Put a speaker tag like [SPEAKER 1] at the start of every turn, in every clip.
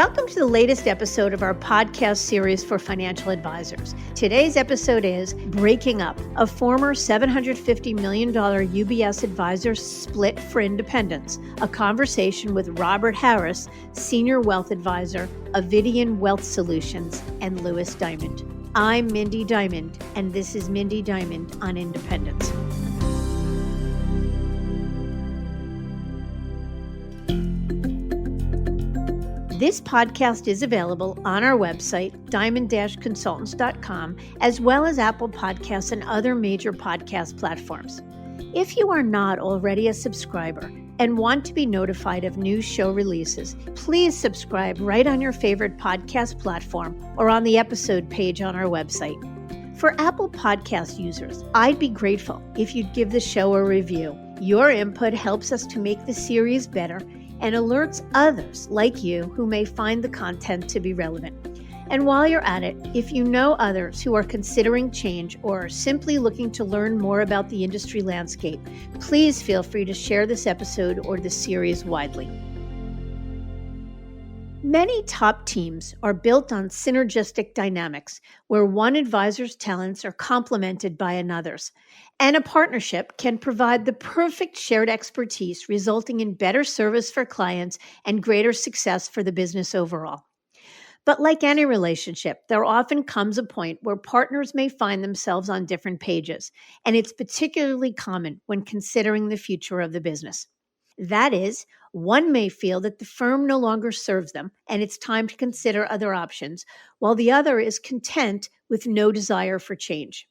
[SPEAKER 1] Welcome to the latest episode of our podcast series for financial advisors. Today's episode is Breaking Up. A former $750 million UBS advisor split for independence. A conversation with Robert Harris, Senior Wealth Advisor, Avidian Wealth Solutions, and Louis Diamond. I'm Mindy Diamond, and this is Mindy Diamond on Independence. This podcast is available on our website, diamond-consultants.com, as well as Apple Podcasts and other major podcast platforms. If you are not already a subscriber and want to be notified of new show releases, please subscribe right on your favorite podcast platform or on the episode page on our website. For Apple Podcast users, I'd be grateful if you'd give the show a review. Your input helps us to make the series better and alerts others like you who may find the content to be relevant. And while you're at it, if you know others who are considering change or are simply looking to learn more about the industry landscape, please feel free to share this episode or the series widely. Many top teams are built on synergistic dynamics, where one advisor's talents are complemented by another's, and a partnership can provide the perfect shared expertise, resulting in better service for clients and greater success for the business overall. But like any relationship, there often comes a point where partners may find themselves on different pages, and it's particularly common when considering the future of the business. That is, one may feel that the firm no longer serves them and it's time to consider other options, while the other is content with no desire for change.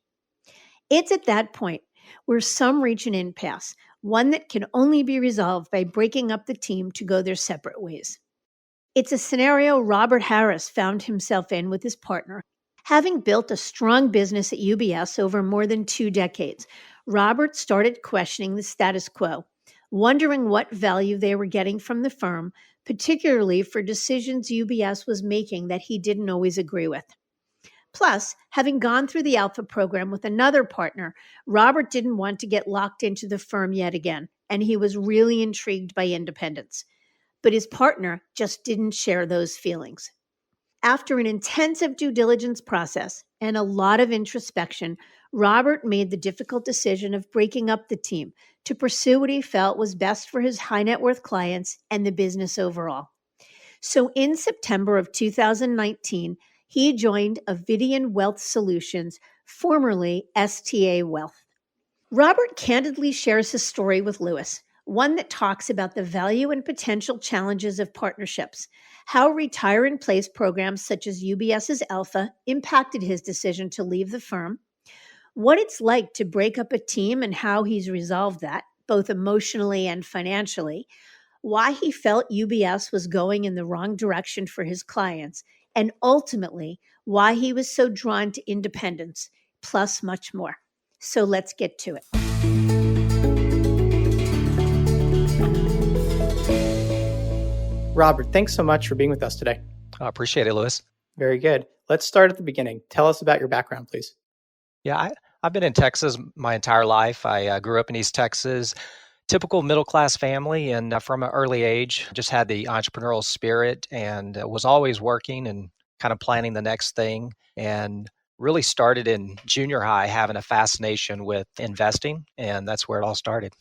[SPEAKER 1] It's at that point where some reach an impasse, one that can only be resolved by breaking up the team to go their separate ways. It's a scenario Robert Harris found himself in with his partner. Having built a strong business at UBS over more than 2 decades, Robert started questioning the status quo, wondering what value they were getting from the firm, particularly for decisions UBS was making that he didn't always agree with. Plus, having gone through the Alpha program with another partner, Robert didn't want to get locked into the firm yet again, and he was really intrigued by independence. But his partner just didn't share those feelings. After an intensive due diligence process and a lot of introspection, Robert made the difficult decision of breaking up the team to pursue what he felt was best for his high net worth clients and the business overall. So in September of 2019, he joined Avidian Wealth Solutions, formerly STA Wealth. Robert candidly shares his story with Louis, one that talks about the value and potential challenges of partnerships, how retire-in-place programs such as UBS's Alpha impacted his decision to leave the firm, what it's like to break up a team and how he's resolved that, both emotionally and financially, why he felt UBS was going in the wrong direction for his clients, and ultimately, why he was so drawn to independence, plus much more. So let's get to it.
[SPEAKER 2] Robert, thanks so much for being with us today.
[SPEAKER 3] I appreciate it, Louis.
[SPEAKER 2] Very good. Let's start at the beginning. Tell us about your background, please.
[SPEAKER 3] Yeah, I've been in Texas my entire life. I grew up in East Texas, typical middle-class family, and from an early age, just had the entrepreneurial spirit and was always working and kind of planning the next thing, and really started in junior high having a fascination with investing, and that's where it all started.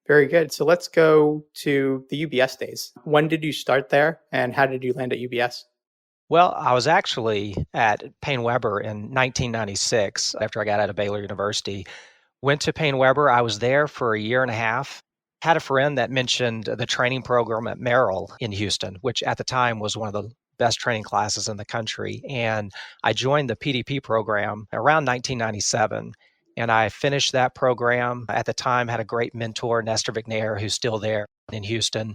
[SPEAKER 2] Very good. So let's go to the UBS days. When did you start there, and how did you land at UBS?
[SPEAKER 3] Well, I was actually at Paine-Webber in 1996 after I got out of Baylor University. Went to Paine-Webber. I was there for a year and a half. Had a friend that mentioned the training program at Merrill in Houston, which at the time was one of the best training classes in the country. And I joined the PDP program around 1997. And I finished that program. At the time, had a great mentor, Nestor McNair, who's still there in Houston.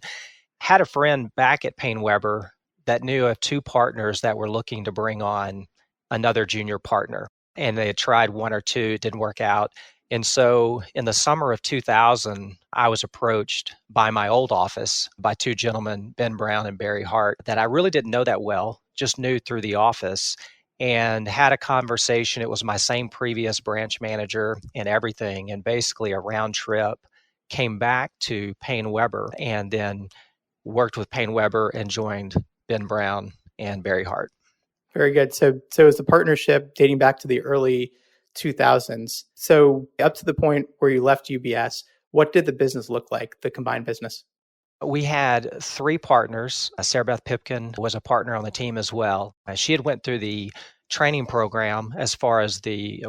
[SPEAKER 3] Had a friend back at Paine-Webber that knew of 2 partners that were looking to bring on another junior partner. And they had tried 1 or 2, it didn't work out. And so in the summer of 2000, I was approached by my old office by 2 gentlemen, Ben Brown and Barry Hart, that I really didn't know that well, just knew through the office, and had a conversation. It was my same previous branch manager and everything, and basically a round trip, came back to Paine-Webber and then worked with Paine-Webber and joined Ben Brown, and Barry Hart.
[SPEAKER 2] Very good. So it's a partnership dating back to the early 2000s. So up to the point where you left UBS, what did the business look like, the combined business?
[SPEAKER 3] We had three partners. Sarah Beth Pipkin was a partner on the team as well. She had went through the training program as far as the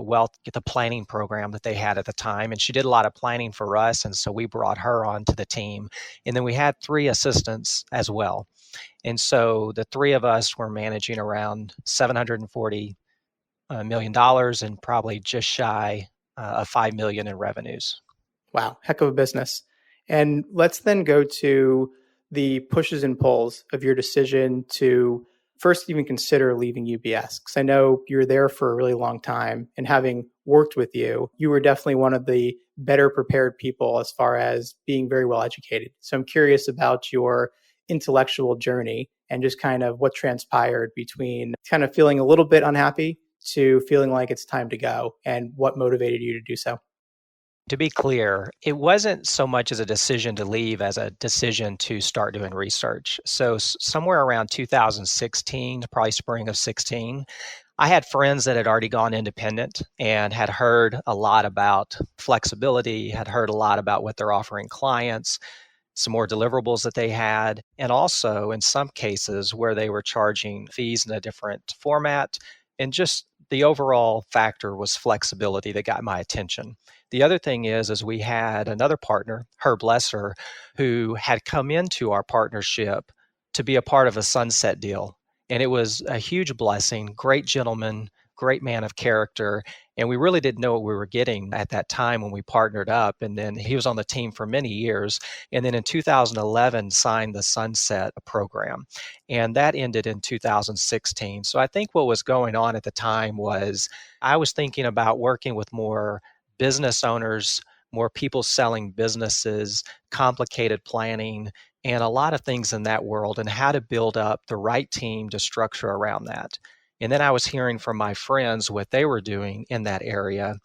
[SPEAKER 3] planning program that they had at the time. And she did a lot of planning for us. And so we brought her onto the team. And then we had three assistants as well. And so the three of us were managing around $740 million and probably just shy of 5 million in revenues.
[SPEAKER 2] Wow, heck of a business. And let's then go to the pushes and pulls of your decision to first even consider leaving UBS. Because I know you were there for a really long time, and having worked with you, you were definitely one of the better prepared people as far as being very well educated. So I'm curious about your intellectual journey and just kind of what transpired between kind of feeling a little bit unhappy to feeling like it's time to go, and what motivated you to do so.
[SPEAKER 3] To be clear, it wasn't so much as a decision to leave as a decision to start doing research. So somewhere around 2016, probably spring of 16, I had friends that had already gone independent and had heard a lot about flexibility, had heard a lot about what they're offering clients, some more deliverables that they had, and also in some cases where they were charging fees in a different format. And just the overall factor was flexibility that got my attention. The other thing is we had another partner, Herb Lesser, who had come into our partnership to be a part of a sunset deal. And it was a huge blessing, great gentleman, great man of character. And we really didn't know what we were getting at that time when we partnered up. And then he was on the team for many years. And then in 2011, signed the Sunset program. And that ended in 2016. So I think what was going on at the time was I was thinking about working with more business owners, more people selling businesses, complicated planning, and a lot of things in that world, and how to build up the right team to structure around that. And then I was hearing from my friends what they were doing in that area,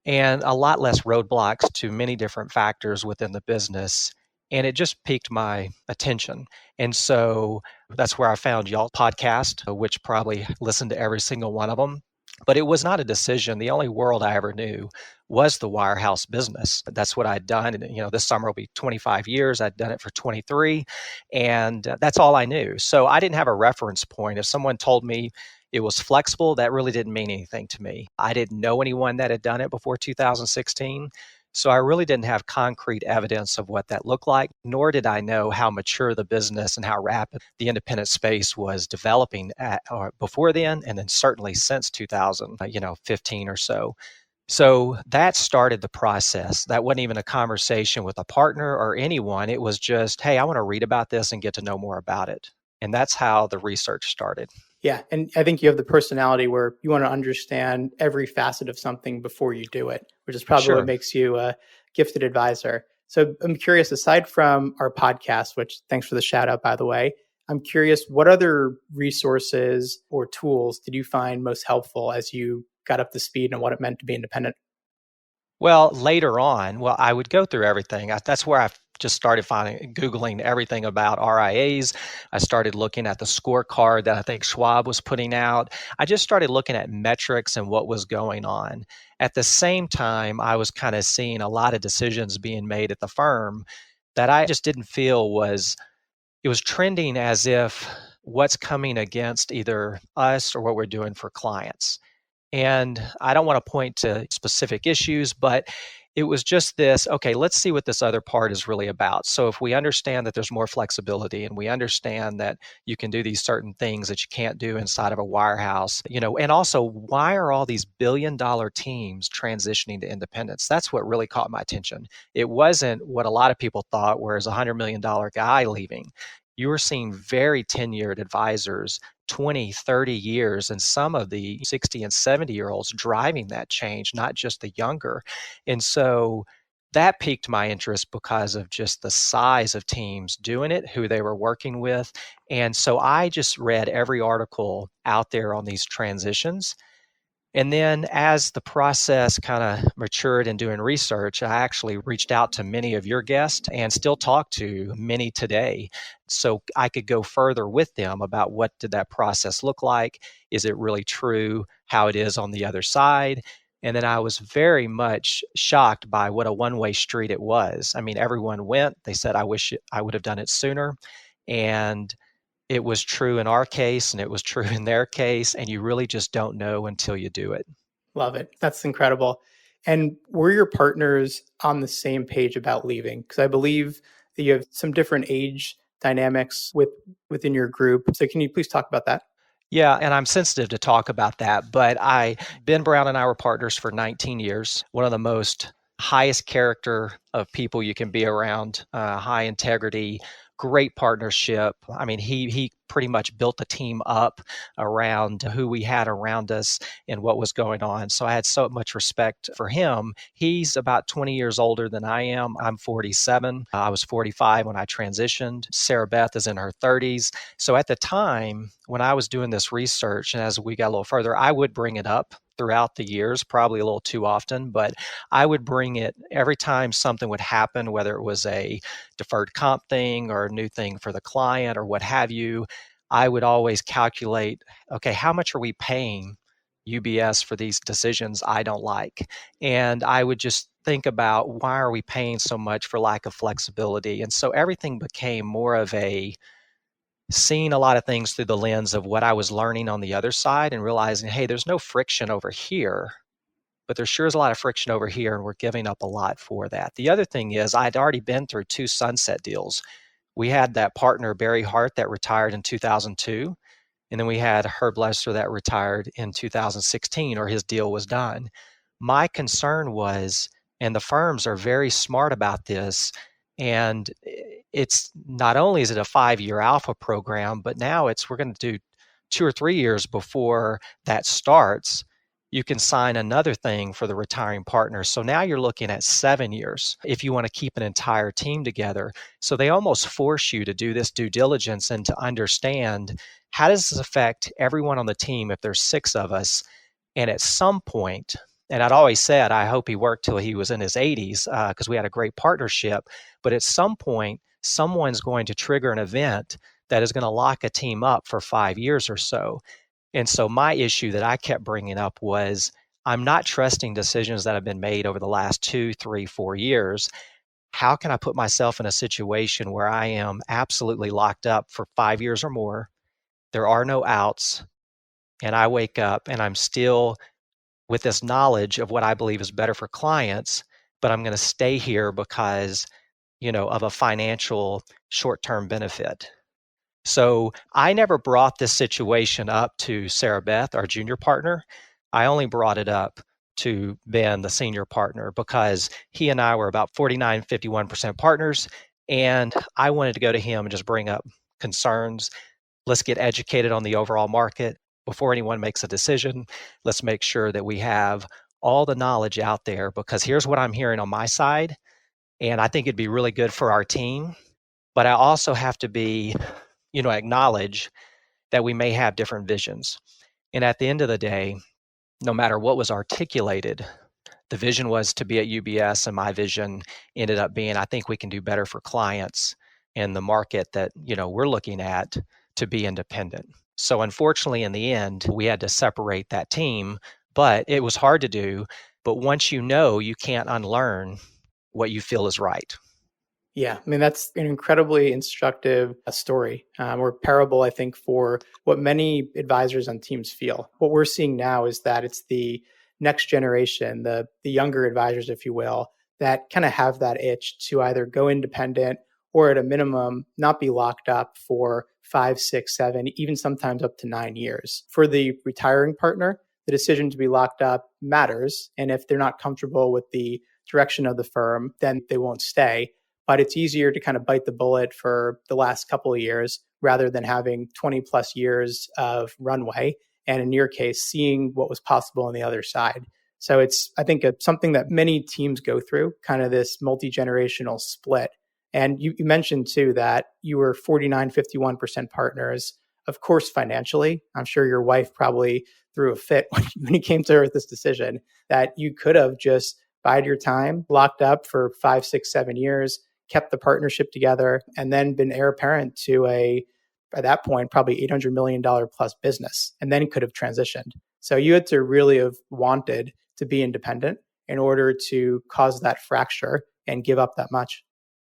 [SPEAKER 3] and a lot less roadblocks to many different factors within the business. And it just piqued my attention. And so that's where I found y'all podcast, which probably listened to every single one of them. But it was not a decision. The only world I ever knew was the wirehouse business. That's what I'd done. And, this summer will be 25 years. I'd done it for 23. And that's all I knew. So I didn't have a reference point. If someone told me it was flexible, that really didn't mean anything to me. I didn't know anyone that had done it before 2016. So I really didn't have concrete evidence of what that looked like, nor did I know how mature the business and how rapid the independent space was developing before then, and then certainly since 2015 or so. So that started the process. That wasn't even a conversation with a partner or anyone. It was just, hey, I want to read about this and get to know more about it. And that's how the research started.
[SPEAKER 2] Yeah. And I think you have the personality where you want to understand every facet of something before you do it, which is probably what makes you a gifted advisor. So I'm curious, aside from our podcast, which thanks for the shout out, by the way, I'm curious, what other resources or tools did you find most helpful as you got up to speed on what it meant to be independent?
[SPEAKER 3] Well, later on, I would go through everything. That's where I just started Googling everything about RIAs. I started looking at the scorecard that I think Schwab was putting out. I just started looking at metrics and what was going on. At the same time, I was kind of seeing a lot of decisions being made at the firm that I just didn't feel it was trending as if what's coming against either us or what we're doing for clients. And I don't want to point to specific issues, but it was just this, okay, let's see what this other part is really about. So if we understand that there's more flexibility and we understand that you can do these certain things that you can't do inside of a wirehouse, and also why are all these billion-dollar teams transitioning to independence? That's what really caught my attention. It wasn't what a lot of people thought, whereas a $100 million guy leaving. You were seeing very tenured advisors, 20, 30 years, and some of the 60 and 70-year-olds driving that change, not just the younger. And so that piqued my interest because of just the size of teams doing it, who they were working with. And so I just read every article out there on these transitions. And then as the process kind of matured in doing research, I actually reached out to many of your guests and still talk to many today. So I could go further with them about what did that process look like? Is it really true how it is on the other side? And then I was very much shocked by what a one-way street it was. I mean, everyone went. They said, I wish I would have done it sooner. And it was true in our case and it was true in their case. And you really just don't know until you do it.
[SPEAKER 2] Love it. That's incredible. And were your partners on the same page about leaving? Because I believe that you have some different age dynamics within your group. So can you please talk about that?
[SPEAKER 3] Yeah, and I'm sensitive to talk about that, but Ben Brown and I were partners for 19 years. One of the most highest character of people you can be around, high integrity, great partnership. I mean, he pretty much built the team up around who we had around us and what was going on. So I had so much respect for him. He's about 20 years older than I am. I'm 47. I was 45 when I transitioned. Sarah Beth is in her 30s. So at the time when I was doing this research, and as we got a little further, I would bring it up throughout the years, probably a little too often, but I would bring it every time something would happen, whether it was a deferred comp thing or a new thing for the client or what have you. I would always calculate, okay, how much are we paying UBS for these decisions I don't like? And I would just think about, why are we paying so much for lack of flexibility? And so everything became more of a seeing a lot of things through the lens of what I was learning on the other side and realizing, hey, there's no friction over here, but there sure is a lot of friction over here, and we're giving up a lot for that. The other thing is, I'd already been through 2 sunset deals. We had that partner, Barry Hart, that retired in 2002. And then we had Herb Lesser that retired in 2016, or his deal was done. My concern was, and the firms are very smart about this, and it's not only is it a 5-year alpha program, but now we're going to do 2 or 3 years before that starts. You can sign another thing for the retiring partner. So now you're looking at 7 years if you want to keep an entire team together. So they almost force you to do this due diligence and to understand, how does this affect everyone on the team if there's 6 of us? And at some point, and I'd always said, I hope he worked till he was in his 80s because we had a great partnership. But at some point, someone's going to trigger an event that is going to lock a team up for 5 years or so. And so my issue that I kept bringing up was, I'm not trusting decisions that have been made over the last 2, 3, 4 years. How can I put myself in a situation where I am absolutely locked up for 5 years or more? There are no outs. And I wake up and I'm still with this knowledge of what I believe is better for clients, but I'm going to stay here because, of a financial short-term benefit. So I never brought this situation up to Sarah Beth, our junior partner. I only brought it up to Ben, the senior partner, because he and I were about 49, 51% partners. And I wanted to go to him and just bring up concerns. Let's get educated on the overall market before anyone makes a decision. Let's make sure that we have all the knowledge out there, because here's what I'm hearing on my side. And I think it'd be really good for our team. But I also have to be, acknowledge that we may have different visions. And at the end of the day, no matter what was articulated, the vision was to be at UBS, and my vision ended up being, I think we can do better for clients in the market that, we're looking at, to be independent. So unfortunately, in the end, we had to separate that team, but it was hard to do. But once you can't unlearn what you feel is right.
[SPEAKER 2] Yeah, I mean, that's an incredibly instructive story or parable, I think, for what many advisors on teams feel. What we're seeing now is that it's the next generation, the younger advisors, if you will, that kind of have that itch to either go independent or at a minimum not be locked up for 5, 6, 7, even sometimes up to 9 years. For the retiring partner, the decision to be locked up matters. And if they're not comfortable with the direction of the firm, then they won't stay. But it's easier to kind of bite the bullet for the last couple of years rather than having 20 plus years of runway. And in your case, seeing what was possible on the other side. So it's, I think, something that many teams go through, kind of this multi-generational split. And you mentioned too that you were 49, 51% partners of course, financially. I'm sure your wife probably threw a fit when you came to her with this decision, that you could have just bided your time, locked up for 5, 6, 7 years, kept the partnership together, and then been heir apparent to by that point, probably $800 million plus business, and then could have transitioned. So you had to really have wanted to be independent in order to cause that fracture and give up that much.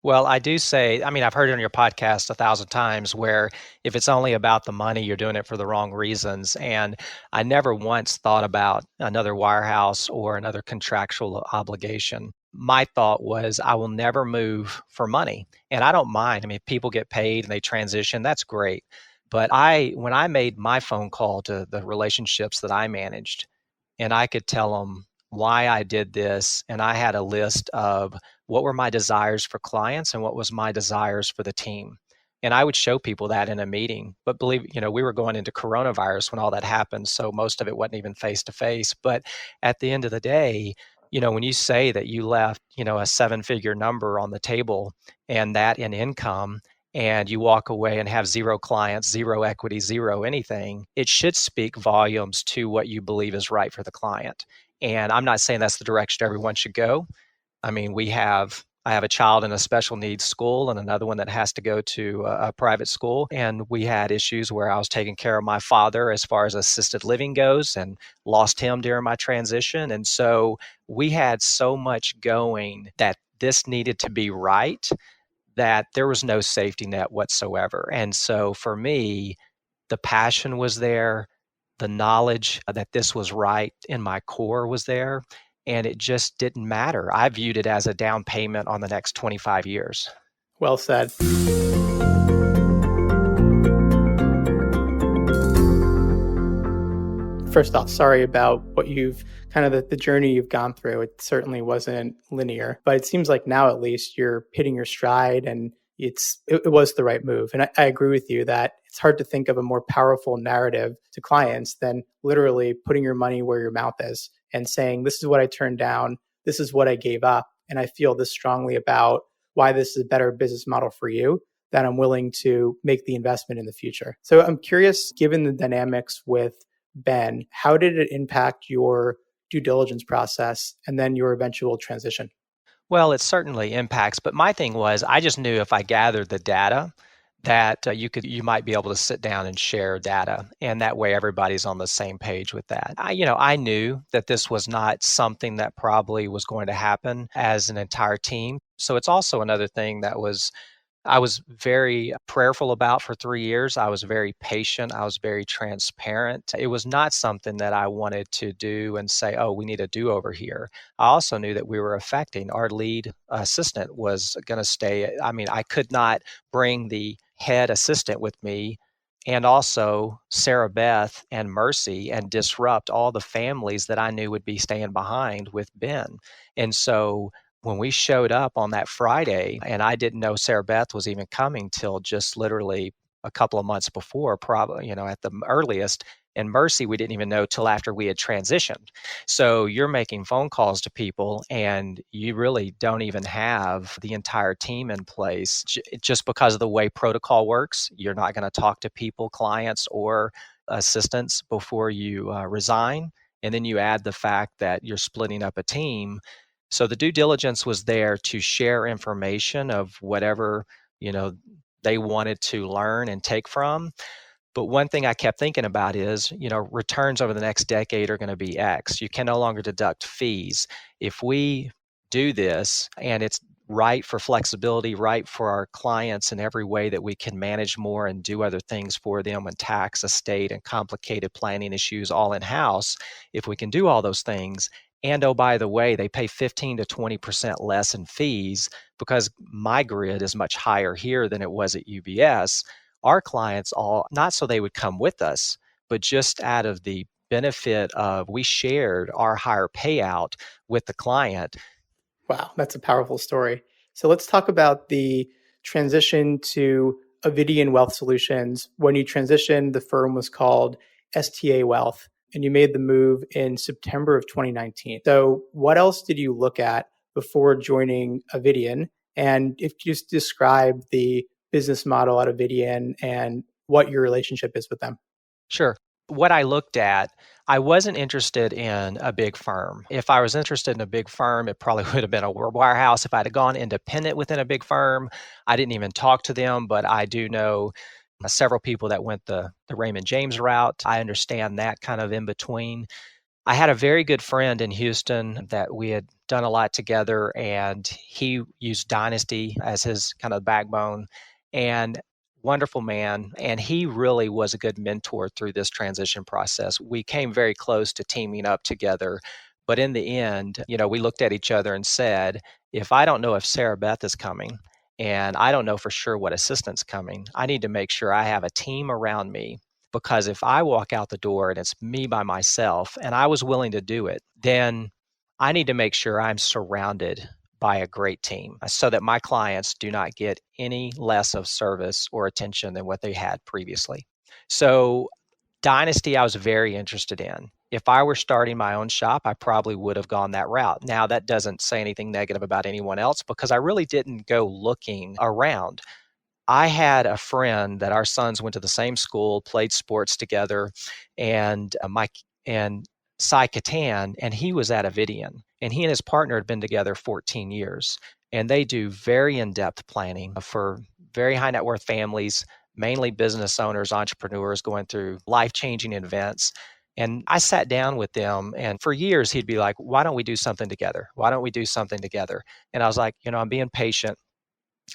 [SPEAKER 3] Well, I do say, I mean, I've heard it on your podcast 1,000 times where if it's only about the money, you're doing it for the wrong reasons. And I never once thought about another wirehouse or another contractual obligation. My thought was, I will never move for money. And I don't mind. I mean, if people get paid and they transition, that's great. But when I made my phone call to the relationships that I managed, and I could tell them why I did this, and I had a list of what were my desires for clients and what was my desires for the team. And I would show people that in a meeting. But believe, we were going into coronavirus when all that happened. So most of it wasn't even face to face. But at the end of the day, when you say that you left, a 7-figure number on the table and that in income, and you walk away and have 0 clients, 0 equity, 0 anything, it should speak volumes to what you believe is right for the client. And I'm not saying that's the direction everyone should go. I mean, I have a child in a special needs school and another one that has to go to a private school. And we had issues where I was taking care of my father as far as assisted living goes and lost him during my transition. And so we had so much going that this needed to be right, that there was no safety net whatsoever. And so for me, the passion was there, the knowledge that this was right in my core was there, and it just didn't matter. I viewed it as a down payment on the next 25 years.
[SPEAKER 2] Well said. First off, sorry about what you've the journey you've gone through. It certainly wasn't linear, but it seems like now at least you're hitting your stride and it was the right move. And I agree with you that it's hard to think of a more powerful narrative to clients than literally putting your money where your mouth is and saying, this is what I turned down. This is what I gave up. And I feel this strongly about why this is a better business model for you, that I'm willing to make the investment in the future. So I'm curious, given the dynamics with Ben, how did it impact your due diligence process and then your eventual transition?
[SPEAKER 3] Well, it certainly impacts, but my thing was I just knew if I gathered the data that you might be able to sit down and share data, and that way everybody's on the same page with that. I knew that this was not something that probably was going to happen as an entire team. So it's also another thing that I was very prayerful about for 3 years. I was very patient. I was very transparent. It was not something that I wanted to do and say, oh, we need a do-over here. I also knew that we were affecting. Our lead assistant was going to stay. I mean, I could not bring the head assistant with me and also Sarah Beth and Mercy and disrupt all the families that I knew would be staying behind with Ben. And so when we showed up on that Friday, and I didn't know Sarah Beth was even coming till just literally a couple of months before, probably, at the earliest. And Mercy, we didn't even know till after we had transitioned. So you're making phone calls to people and you really don't even have the entire team in place. Just because of the way protocol works, you're not going to talk to people, clients, or assistants before you resign. And then you add the fact that you're splitting up a team. So the due diligence was there to share information of whatever, they wanted to learn and take from. But one thing I kept thinking about is, returns over the next decade are going to be X. You can no longer deduct fees. If we do this and it's right for flexibility, right for our clients in every way that we can manage more and do other things for them and tax, estate, and complicated planning issues all in-house, if we can do all those things, and oh, by the way, they pay 15 to 20% less in fees because my grid is much higher here than it was at UBS. Our clients all, not so they would come with us, but just out of the benefit of we shared our higher payout with the client.
[SPEAKER 2] Wow, that's a powerful story. So let's talk about the transition to Avidian Wealth Solutions. When you transitioned, the firm was called STA Wealth, and you made the move in September of 2019. So what else did you look at before joining Avidian? And if you just describe the business model at Avidian and what your relationship is with them.
[SPEAKER 3] Sure. What I looked at, I wasn't interested in a big firm. If I was interested in a big firm, it probably would have been a wirehouse. If I'd have gone independent within a big firm, I didn't even talk to them, but I do know several people that went the Raymond James route. I understand that kind of in between. I had a very good friend in Houston that we had done a lot together, and he used Dynasty as his kind of backbone. And wonderful man, and he really was a good mentor through this transition process. We came very close to teaming up together, but in the end, we looked at each other and said, if I don't know if Sarah Beth is coming, and I don't know for sure what assistant's coming, I need to make sure I have a team around me, because if I walk out the door and it's me by myself and I was willing to do it, then I need to make sure I'm surrounded by a great team so that my clients do not get any less of service or attention than what they had previously. So Dynasty, I was very interested in. If I were starting my own shop, I probably would have gone that route. Now, that doesn't say anything negative about anyone else, because I really didn't go looking around. I had a friend that our sons went to the same school, played sports together, and and Cy Catan, and he was at Avidian, and he and his partner had been together 14 years, and they do very in-depth planning for very high net worth families, mainly business owners, entrepreneurs going through life-changing events. And I sat down with them, and for years he'd be like, "Why don't we do something together? Why don't we do something together?" And I was like, I'm being patient.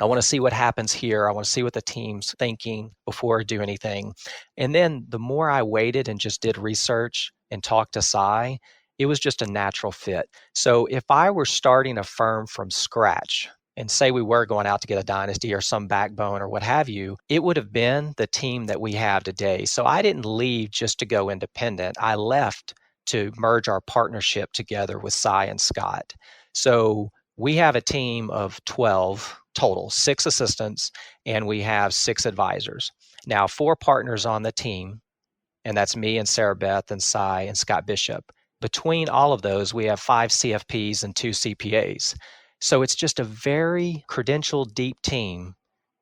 [SPEAKER 3] I want to see what happens here. I want to see what the team's thinking before I do anything. And then the more I waited and just did research and talked to Cy, it was just a natural fit. So if I were starting a firm from scratch, and say we were going out to get a dynasty or some backbone or what have you, it would have been the team that we have today. So I didn't leave just to go independent. I left to merge our partnership together with Cy and Scott. So we have a team of 12 total, 6 assistants, and we have 6 advisors. Now, 4 partners on the team, and that's me and Sarah Beth and Cy and Scott Bishop. Between all of those, we have 5 CFPs and 2 CPAs. So it's just a very credentialed, deep team.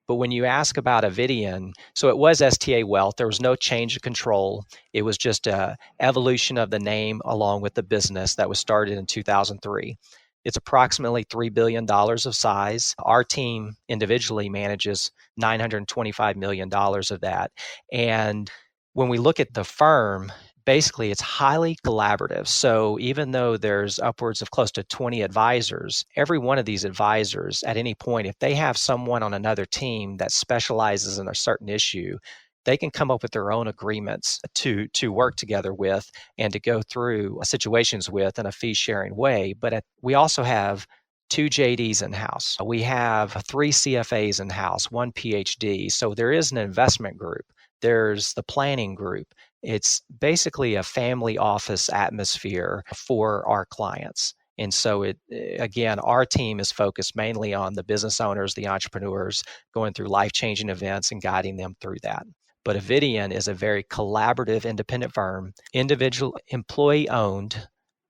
[SPEAKER 3] But when you ask about Avidian, so it was STA Wealth. There was no change of control. It was just a evolution of the name along with the business that was started in 2003. It's approximately $3 billion of size. Our team individually manages $925 million of that. And when we look at the firm, basically it's highly collaborative. So even though there's upwards of close to 20 advisors, every one of these advisors at any point, if they have someone on another team that specializes in a certain issue, they can come up with their own agreements to work together with and to go through situations with in a fee-sharing way. But we also have 2 JDs in-house. We have 3 CFAs in-house, 1 PhD. So there is an investment group. There's the planning group. It's basically a family office atmosphere for our clients. And so again, our team is focused mainly on the business owners, the entrepreneurs going through life-changing events and guiding them through that. But Avidian is a very collaborative independent firm, individual employee owned,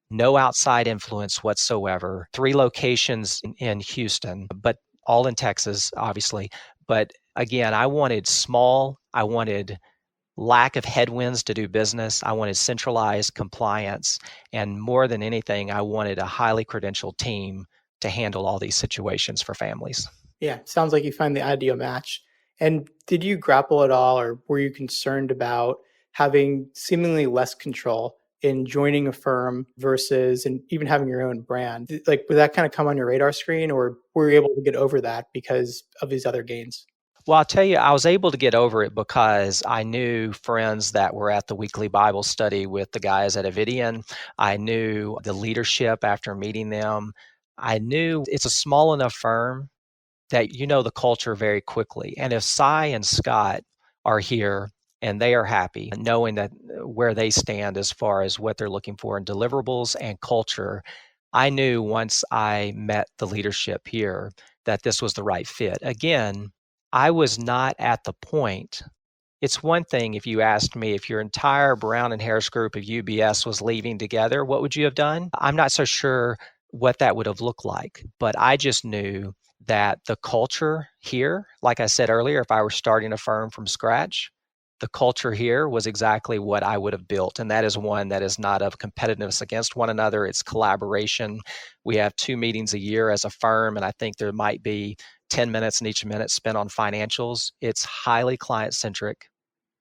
[SPEAKER 3] no outside influence whatsoever, 3 locations in Houston, but all in Texas, obviously. But again, I wanted small, I wanted lack of headwinds to do business. I wanted centralized compliance. And more than anything, I wanted a highly credentialed team to handle all these situations for families.
[SPEAKER 2] Yeah, sounds like you find the ideal match. And did you grapple at all, or were you concerned about having seemingly less control in joining a firm versus and even having your own brand? Like, would that kind of come on your radar screen, or were you able to get over that because of these other gains?
[SPEAKER 3] Well, I'll tell you, I was able to get over it because I knew friends that were at the weekly Bible study with the guys at Avidian. I knew the leadership after meeting them. I knew it's a small enough firm that the culture very quickly. And if Cy and Scott are here and they are happy, knowing that where they stand as far as what they're looking for in deliverables and culture, I knew once I met the leadership here that this was the right fit. Again, I was not at the point. It's one thing if you asked me if your entire Brown and Harris group of UBS was leaving together, what would you have done? I'm not so sure what that would have looked like, but I just knew that the culture here, like I said earlier, if I were starting a firm from scratch, The culture here was exactly what I would have built, and that is one that is not of competitiveness against one another. It's collaboration. We have 2 meetings a year as a firm, and I think there might be 10 minutes in each minute spent on financials. It's highly client-centric,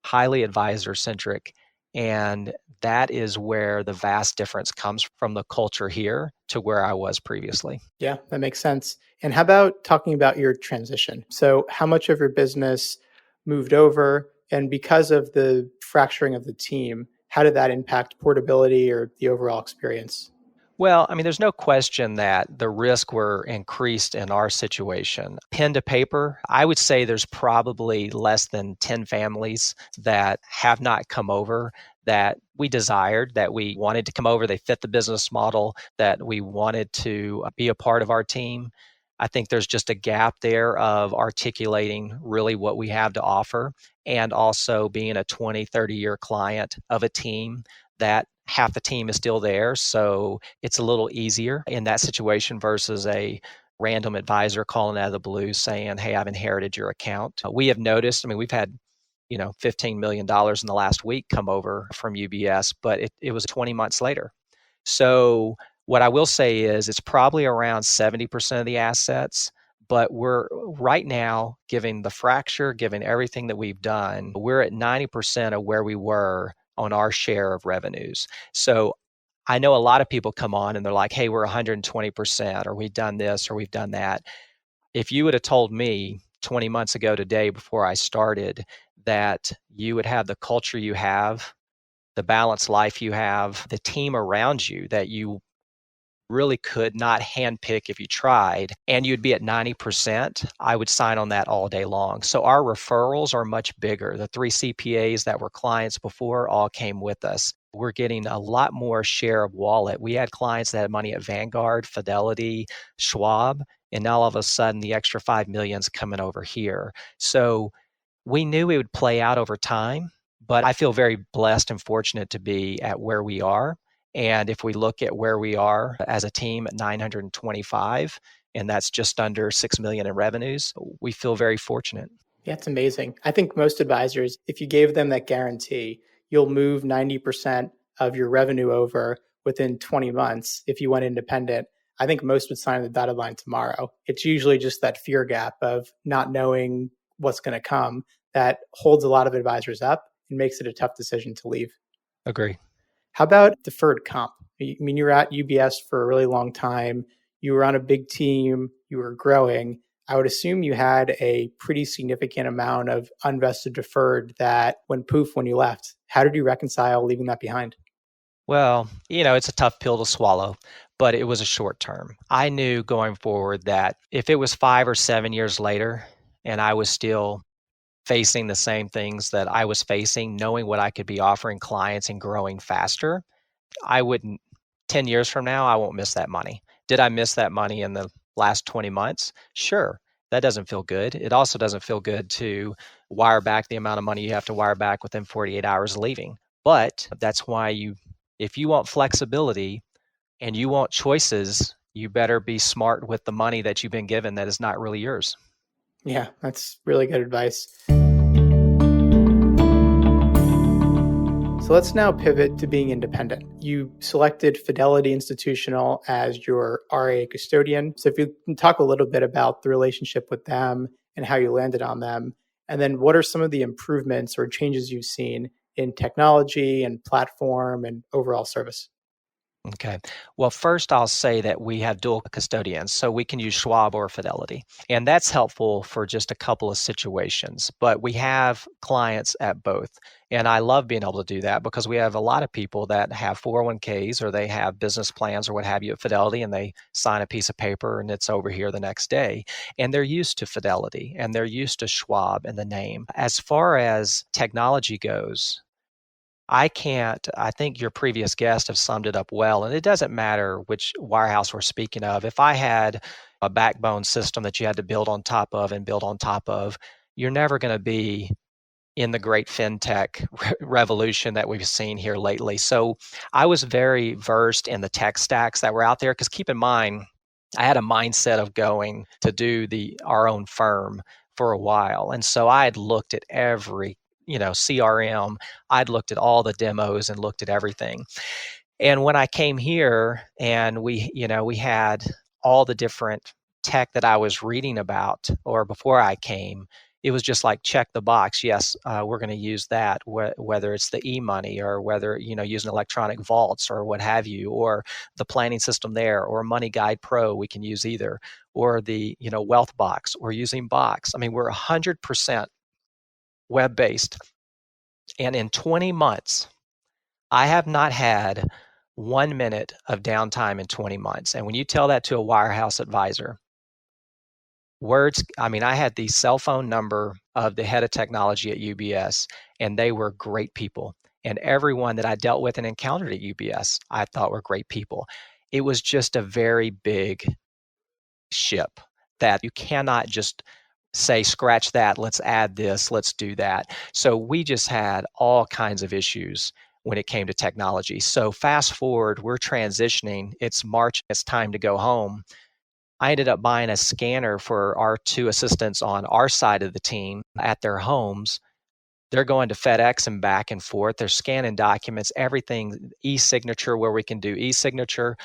[SPEAKER 3] highly advisor-centric, and that is where the vast difference comes from the culture here to where I was previously.
[SPEAKER 2] Yeah, that makes sense. And how about talking about your transition? So, how much of your business moved over? And because of the fracturing of the team, how did that impact portability or the overall experience?
[SPEAKER 3] Well, I mean, there's no question that the risk were increased in our situation. Pen to paper, I would say there's probably less than 10 families that have not come over that we desired, that we wanted to come over. They fit the business model, that we wanted to be a part of our team. I think there's just a gap there of articulating really what we have to offer and also being a 20, 30-year client of a team that half the team is still there. So it's a little easier in that situation versus a random advisor calling out of the blue saying, "Hey, I've inherited your account." We have noticed, I mean, we've had, $15 million in the last week come over from UBS, but it was 20 months later. So what I will say is it's probably around 70% of the assets, but we're right now, given the fracture, given everything that we've done, we're at 90% of where we were on our share of revenues. So I know a lot of people come on and they're like, "Hey, we're 120%, or we've done this, or we've done that." If you would have told me 20 months ago today before I started that you would have the culture you have, the balanced life you have, the team around you that you really could not handpick if you tried, and you'd be at 90%, I would sign on that all day long. So our referrals are much bigger. The 3 CPAs that were clients before all came with us. We're getting a lot more share of wallet. We had clients that had money at Vanguard, Fidelity, Schwab, and now all of a sudden the extra 5 million's coming over here. So we knew it would play out over time, but I feel very blessed and fortunate to be at where we are. And if we look at where we are as a team at 925, and that's just under 6 million in revenues, we feel very fortunate.
[SPEAKER 2] Yeah, it's amazing. I think most advisors, if you gave them that guarantee, you'll move 90% of your revenue over within 20 months if you went independent. I think most would sign the dotted line tomorrow. It's usually just that fear gap of not knowing what's going to come that holds a lot of advisors up and makes it a tough decision to leave.
[SPEAKER 3] Agree.
[SPEAKER 2] How about deferred comp? I mean, you were at UBS for a really long time. You were on a big team. You were growing. I would assume you had a pretty significant amount of unvested deferred that went poof when you left. How did you reconcile leaving that behind?
[SPEAKER 3] Well, it's a tough pill to swallow, but it was a short term. I knew going forward that if it was 5 or 7 years later and I was still facing the same things that I was facing, knowing what I could be offering clients and growing faster, I wouldn't, 10 years from now, I won't miss that money. Did I miss that money in the last 20 months? Sure. That doesn't feel good. It also doesn't feel good to wire back the amount of money you have to wire back within 48 hours of leaving. But that's why if you want flexibility and you want choices, you better be smart with the money that you've been given that is not really yours.
[SPEAKER 2] Yeah, that's really good advice. So let's now pivot to being independent. You selected Fidelity Institutional as your RIA custodian. So if you can talk a little bit about the relationship with them and how you landed on them, and then what are some of the improvements or changes you've seen in technology and platform and overall service?
[SPEAKER 3] Okay. Well, first I'll say that we have dual custodians, so we can use Schwab or Fidelity. And that's helpful for just a couple of situations, but we have clients at both. And I love being able to do that because we have a lot of people that have 401ks or they have business plans or what have you at Fidelity, and they sign a piece of paper and it's over here the next day. And they're used to Fidelity and they're used to Schwab and the name. As far as technology goes, I think your previous guest have summed it up well, and it doesn't matter which wirehouse we're speaking of. If I had a backbone system that you had to build on top of and build on top of, you're never going to be in the great fintech revolution that we've seen here lately. So I was very versed in the tech stacks that were out there because keep in mind, I had a mindset of going to do our own firm for a while. And so I had looked at every CRM. I'd looked at all the demos and looked at everything. And when I came here and we had all the different tech that I was reading about, or before I came, it was just like check the box. Yes, we're going to use that, whether it's the e-money or whether, using electronic vaults or what have you, or the planning system there, or Money Guide Pro, we can use either, or the, Wealth Box, or using Box. I mean, we're 100% web-based. And in 20 months, I have not had 1 minute of downtime in 20 months. And when you tell that to a wirehouse advisor, I had the cell phone number of the head of technology at UBS, and they were great people. And everyone that I dealt with and encountered at UBS, I thought were great people. It was just a very big ship that you cannot just say, scratch that, let's add this, let's do that. So we just had all kinds of issues when it came to technology. So fast forward, we're transitioning. It's March, it's time to go home. I ended up buying a scanner for our two assistants on our side of the team at their homes. They're going to FedEx and back and forth. They're scanning documents, everything, e-signature where we can do e-signature.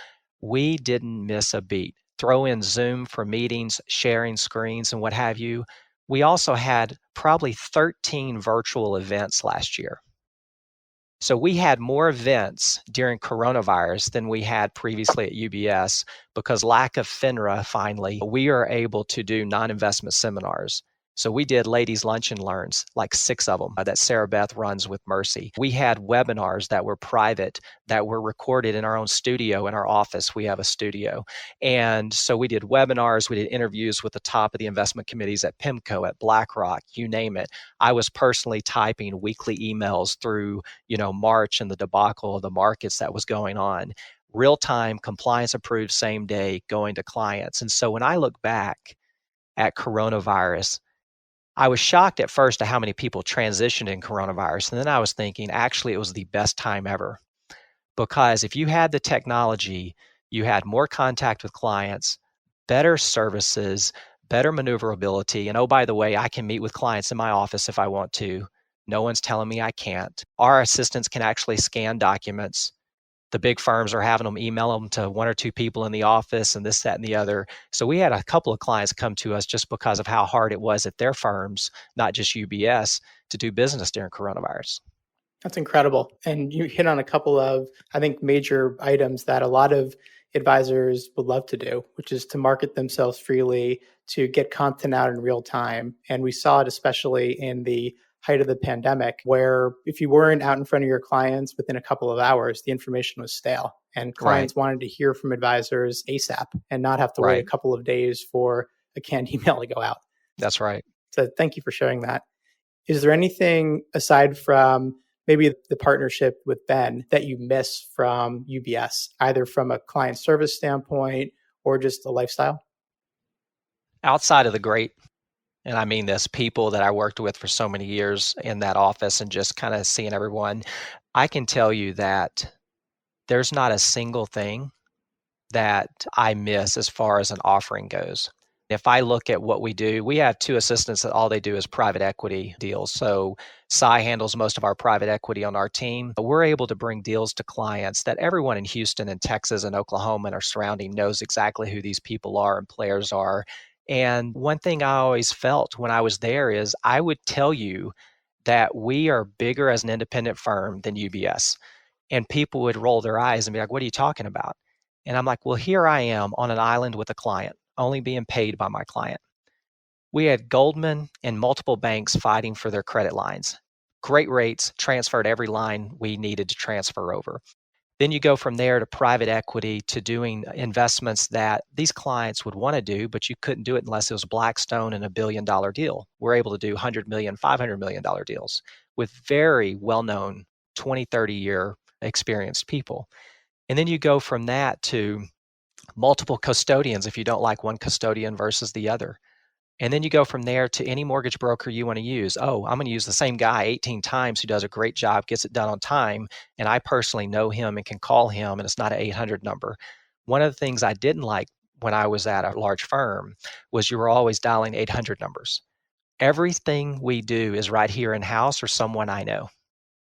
[SPEAKER 3] We didn't miss a beat. Throw in Zoom for meetings, sharing screens and what have you. We also had probably 13 virtual events last year. So we had more events during coronavirus than we had previously at UBS because lack of FINRA, finally, we are able to do non-investment seminars. So we did ladies' lunch and learns, like 6 of them that Sarah Beth runs with Mercy. We had webinars that were private, that were recorded in our own studio in our office. We have a studio. And so we did webinars, we did interviews with the top of the investment committees at PIMCO, at BlackRock, you name it. I was personally typing weekly emails through, March and the debacle of the markets that was going on. Real time, compliance approved, same day, going to clients. And so when I look back at coronavirus, I was shocked at first at how many people transitioned in coronavirus. And then I was thinking, actually, it was the best time ever. Because if you had the technology, you had more contact with clients, better services, better maneuverability. And oh, by the way, I can meet with clients in my office if I want to. No one's telling me I can't. Our assistants can actually scan documents. The big firms are having them email them to 1 or 2 people in the office and this, that, and the other. So we had a couple of clients come to us just because of how hard it was at their firms, not just UBS, to do business during coronavirus.
[SPEAKER 2] That's incredible. And you hit on a couple of, I think, major items that a lot of advisors would love to do, which is to market themselves freely, to get content out in real time. And we saw it especially in the height of the pandemic, where if you weren't out in front of your clients within a couple of hours, the information was stale. And clients wanted to hear from advisors ASAP and not have to wait a couple of days for a canned email to go out.
[SPEAKER 3] That's right.
[SPEAKER 2] So thank you for sharing that. Is there anything aside from maybe the partnership with Ben that you miss from UBS, either from a client service standpoint or just a lifestyle?
[SPEAKER 3] Outside of the great, and I mean this, people that I worked with for so many years in that office and just kind of seeing everyone, I can tell you that there's not a single thing that I miss as far as an offering goes. If I look at what we do, we have 2 assistants that all they do is private equity deals. So Cy handles most of our private equity on our team. But we're able to bring deals to clients that everyone in Houston and Texas and Oklahoma and our surrounding knows exactly who these people are and players are. And one thing I always felt when I was there is I would tell you that we are bigger as an independent firm than UBS. And people would roll their eyes and be like, what are you talking about? And I'm like, well, here I am on an island with a client, only being paid by my client. We had Goldman and multiple banks fighting for their credit lines. Great rates, transferred every line we needed to transfer over. Then you go from there to private equity, to doing investments that these clients would want to do, but you couldn't do it unless it was Blackstone and $1 billion deal. We're able to do $100 million, $500 million deals with very well-known 20, 30-year experienced people. And then you go from that to multiple custodians if you don't like one custodian versus the other. And then you go from there to any mortgage broker you want to use. Oh, I'm going to use the same guy 18 times who does a great job, gets it done on time. And I personally know him and can call him, and it's not an 800 number. One of the things I didn't like when I was at a large firm was you were always dialing 800 numbers. Everything we do is right here in-house or someone I know.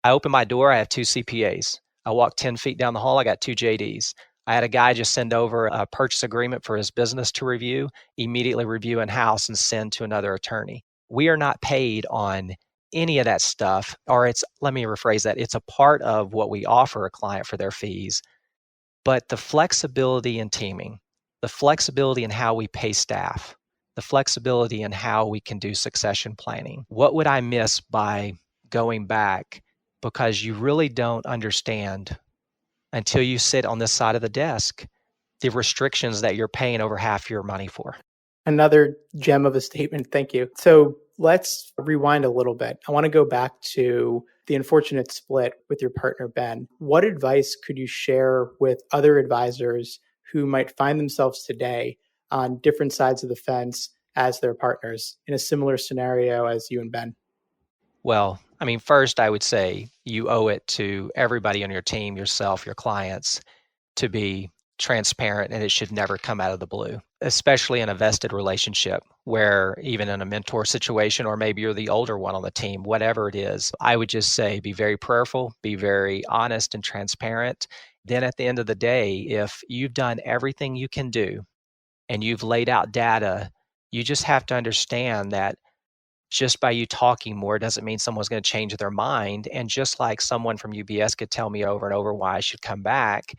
[SPEAKER 3] I open my door, I have 2 CPAs. I walk 10 feet down the hall, I got 2 JDs. I had a guy just send over a purchase agreement for his business to review, immediately review in-house and send to another attorney. We are not paid on any of that stuff, or let me rephrase that, it's a part of what we offer a client for their fees. But the flexibility in teaming, the flexibility in how we pay staff, the flexibility in how we can do succession planning. What would I miss by going back? Because you really don't understand until you sit on this side of the desk the restrictions that you're paying over half your money for.
[SPEAKER 2] Another gem of a statement. Thank you. So let's rewind a little bit. I want to go back to the unfortunate split with your partner, Ben. What advice could you share with other advisors who might find themselves today on different sides of the fence as their partners in a similar scenario as you and Ben?
[SPEAKER 3] Well, I mean, first, I would say you owe it to everybody on your team, yourself, your clients, to be transparent, and it should never come out of the blue, especially in a vested relationship where even in a mentor situation, or maybe you're the older one on the team, whatever it is, I would just say be very prayerful, be very honest and transparent. Then at the end of the day, if you've done everything you can do and you've laid out data, you just have to understand that just by you talking more doesn't mean someone's going to change their mind. And just like someone from UBS could tell me over and over why I should come back,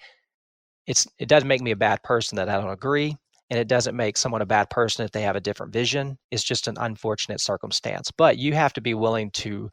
[SPEAKER 3] it doesn't make me a bad person that I don't agree, and it doesn't make someone a bad person if they have a different vision. It's just an unfortunate circumstance. But you have to be willing to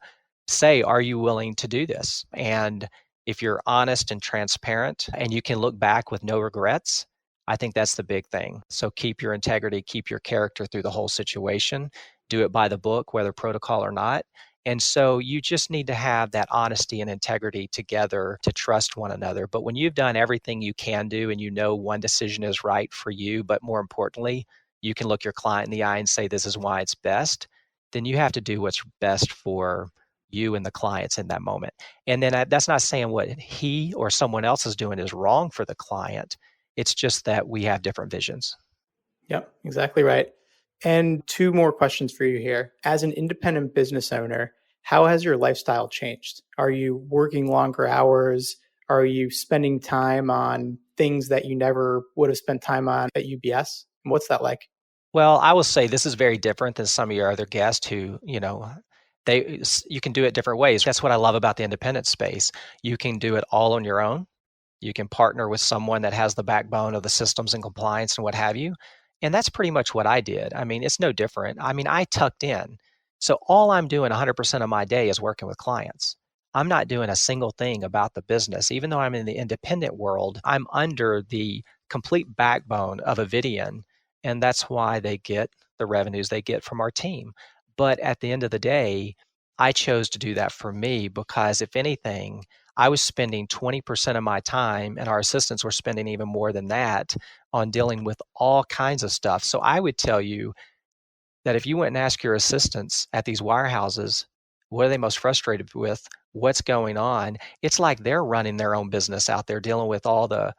[SPEAKER 3] say, are you willing to do this? And if you're honest and transparent and you can look back with no regrets, I think that's the big thing. So keep your integrity, keep your character through the whole situation, do it by the book, whether protocol or not. And so you just need to have that honesty and integrity together to trust one another. But when you've done everything you can do and you know one decision is right for you, but more importantly, you can look your client in the eye and say, this is why it's best, then you have to do what's best for you and the clients in that moment. And then that's not saying what he or someone else is doing is wrong for the client. It's just that we have different visions.
[SPEAKER 2] Yep, exactly right. And 2 more questions for you here. As an independent business owner, how has your lifestyle changed? Are you working longer hours? Are you spending time on things that you never would have spent time on at UBS? And what's that like?
[SPEAKER 3] Well, I will say this is very different than some of your other guests who, you can do it different ways. That's what I love about the independent space. You can do it all on your own. You can partner with someone that has the backbone of the systems and compliance and what have you. And that's pretty much what I did. I mean, it's no different. I mean, I tucked in. So all I'm doing 100% of my day is working with clients. I'm not doing a single thing about the business. Even though I'm in the independent world, I'm under the complete backbone of Avidian. And that's why they get the revenues they get from our team. But at the end of the day, I chose to do that for me because if anything, I was spending 20% of my time, and our assistants were spending even more than that on dealing with all kinds of stuff. So I would tell you that if you went and asked your assistants at these wirehouses, what are they most frustrated with? What's going on? It's like they're running their own business out there, dealing with all the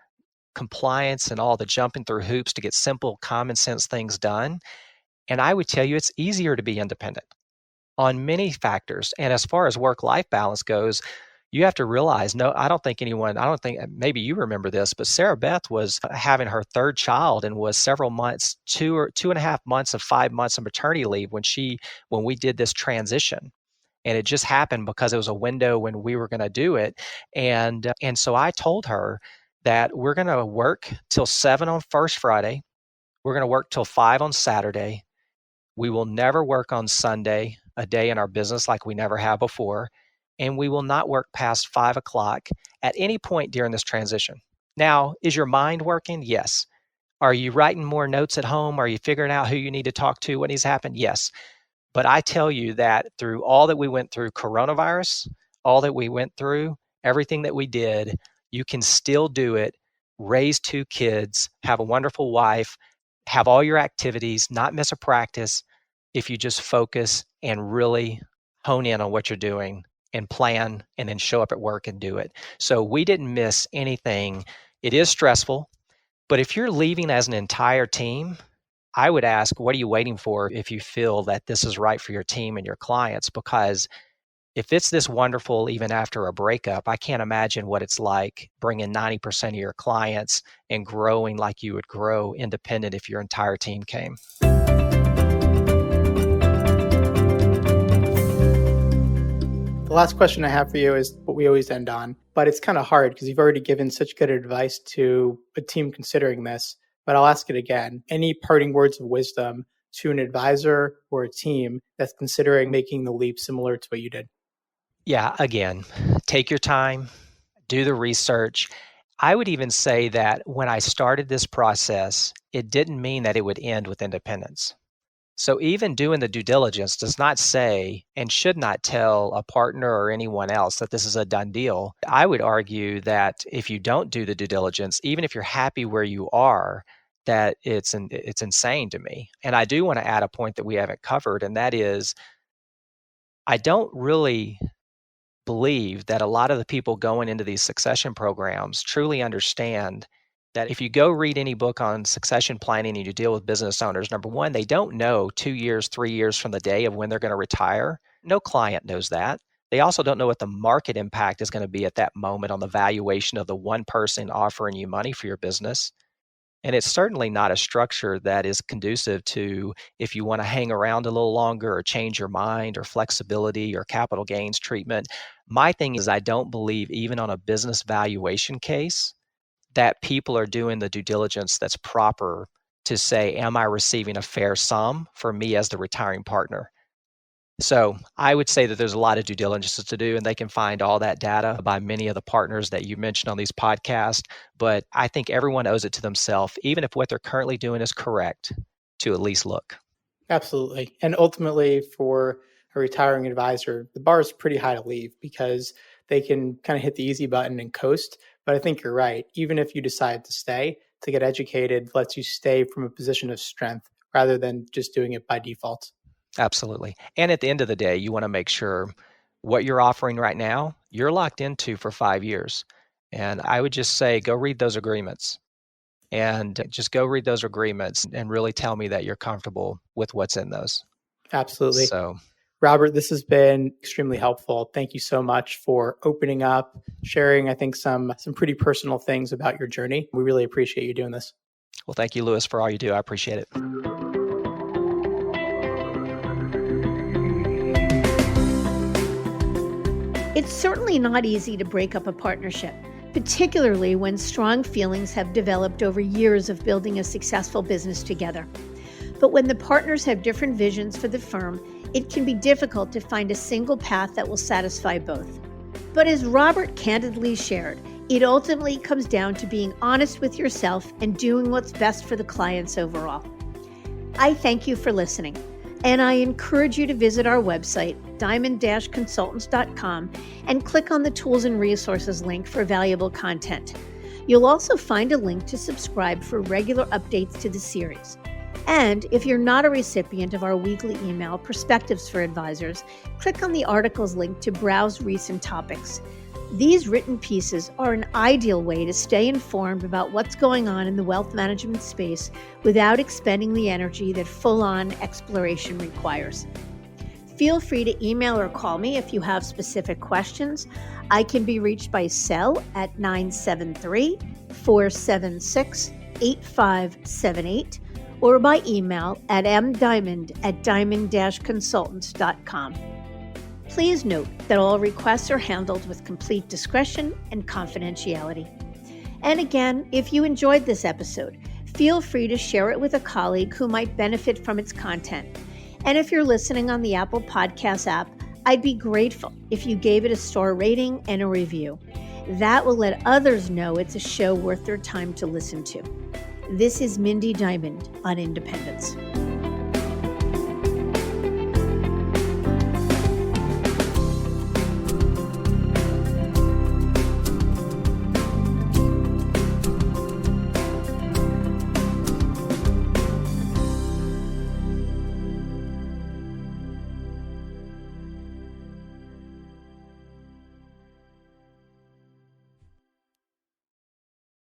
[SPEAKER 3] compliance and all the jumping through hoops to get simple, common sense things done. And I would tell you it's easier to be independent on many factors. And as far as work-life balance goes, you have to realize, I don't think, maybe you remember this, but Sarah Beth was having her 3rd child and was several months, 2.5 months of 5 months of maternity leave when we did this transition. And it just happened because it was a window when we were going to do it. And so I told her that we're going to work till 7 on first Friday. We're going to work till 5 on Saturday. We will never work on Sunday, a day in our business like we never have before. And we will not work past 5 o'clock at any point during this transition. Now, is your mind working? Yes. Are you writing more notes at home? Are you figuring out who you need to talk to, what needs to happen? Yes. But I tell you that through all that we went through, coronavirus, all that we went through, everything that we did, you can still do it, raise 2 kids, have a wonderful wife, have all your activities, not miss a practice if you just focus and really hone in on what you're doing and plan and then show up at work and do it. So we didn't miss anything. It is stressful, but if you're leaving as an entire team, I would ask, what are you waiting for if you feel that this is right for your team and your clients? Because if it's this wonderful, even after a breakup, I can't imagine what it's like bringing 90% of your clients and growing like you would grow independent if your entire team came.
[SPEAKER 2] The last question I have for you is what we always end on, but it's kind of hard because you've already given such good advice to a team considering this, but I'll ask it again. Any parting words of wisdom to an advisor or a team that's considering making the leap similar to what you did?
[SPEAKER 3] Yeah, again, take your time, do the research. I would even say that when I started this process, it didn't mean that it would end with independence. So even doing the due diligence does not say and should not tell a partner or anyone else that this is a done deal. I would argue that if you don't do the due diligence, even if you're happy where you are, that it's insane to me. And I do want to add a point that we haven't covered, and that is I don't really believe that a lot of the people going into these succession programs truly understand that if you go read any book on succession planning and you deal with business owners, number one, they don't know 2 years, 3 years from the day of when they're going to retire. No client knows that. They also don't know what the market impact is going to be at that moment on the valuation of the one person offering you money for your business. And it's certainly not a structure that is conducive to if you want to hang around a little longer or change your mind or flexibility or capital gains treatment. My thing is, I don't believe, even on a business valuation case, that people are doing the due diligence that's proper to say, am I receiving a fair sum for me as the retiring partner? So I would say that there's a lot of due diligence to do, and they can find all that data by many of the partners that you mentioned on these podcasts. But I think everyone owes it to themselves, even if what they're currently doing is correct, to at least look.
[SPEAKER 2] Absolutely. And ultimately, for a retiring advisor, the bar is pretty high to leave because they can kind of hit the easy button and coast. But I think you're right. Even if you decide to stay, to get educated lets you stay from a position of strength rather than just doing it by default.
[SPEAKER 3] Absolutely. And at the end of the day, you want to make sure what you're offering right now, you're locked into for 5 years. And I would just say, go read those agreements. And just go read those agreements and really tell me that you're comfortable with what's in those.
[SPEAKER 2] Absolutely.
[SPEAKER 3] So,
[SPEAKER 2] Robert, this has been extremely helpful. Thank you so much for opening up, sharing, I think, some pretty personal things about your journey. We really appreciate you doing this.
[SPEAKER 3] well, thank you, Louis, for all you do. I appreciate it.
[SPEAKER 1] It's certainly not easy to break up a partnership, particularly when strong feelings have developed over years of building a successful business together. But when the partners have different visions for the firm, it can be difficult to find a single path that will satisfy both. But as Robert candidly shared, it ultimately comes down to being honest with yourself and doing what's best for the clients overall. I thank you for listening, and I encourage you to visit our website, diamond-consultants.com, and click on the Tools and Resources link for valuable content. You'll also find a link to subscribe for regular updates to the series. And if you're not a recipient of our weekly email, Perspectives for Advisors, click on the articles link to browse recent topics. These written pieces are an ideal way to stay informed about what's going on in the wealth management space without expending the energy that full-on exploration requires. Feel free to email or call me if you have specific questions. I can be reached by cell at 973-476-8578 or by email at mdiamond@diamond-consultants.com. Please note that all requests are handled with complete discretion and confidentiality. And again, if you enjoyed this episode, feel free to share it with a colleague who might benefit from its content. And if you're listening on the Apple Podcasts app, I'd be grateful if you gave it a star rating and a review. That will let others know it's a show worth their time to listen to. This is Mindy Diamond on Independence.